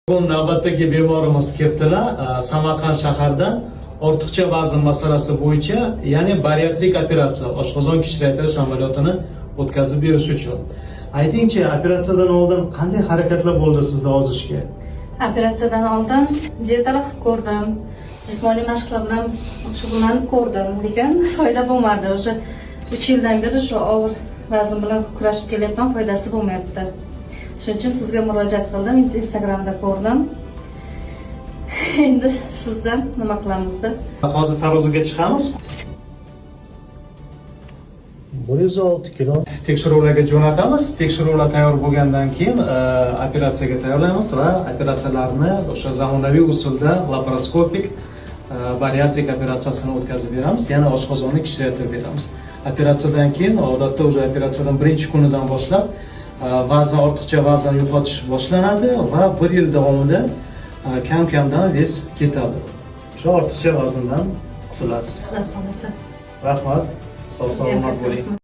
Bu navbatdagi bemorimiz kelibdilar Samarqand shaharidan ortiqcha vazn masalasi bo'yicha, ya'ni bariatrik operatsiya, oshqozon kichraytirish amaliyotini o'tkazib berish uchun. Aytingchi, operatsiyadan oldin qanday harakatlar bo'ldi sizda ozishga? Operatsiyadan oldin diyetalar qilib ko'rdim. Jismoniy mashqlar bilan shug'ullanib ko'rdim, lekin foyda bo'lmadi. O'sha 3 yildan beri shu og'ir vazn bilan kurashib kelyapman, foydasi bo'lmayapti. Shuning uchun sizga murojaat qildim, Instagramda ko'rdim. Endi sizdan nima qilamiz-da? Hozir taroziga chiqamiz. 106 kilo. Tekshiruvlarga jo'natamiz. Tekshiruvlar tayyor bo'lgandan keyin operatsiyaga tayyorlaymiz va operatsiyalarni o'sha zamonaviy usulda laparoskopik bariatrik operatsiyasini o'tkazib beramiz. Ya'ni oshqozonni kichraytirib beramiz. Operatsiyadan keyin odatda o'sha operatsiyadan birinchi kunidan boshlab vazn, ortiqcha vazn yo'qotish boshlanadi va 1 yil davomida kam-kamdan vez ketadi. Shu ortiqcha vazndan qutulasiz. Xudo xolasa. Rahmat. Sog' salomat bo'ling.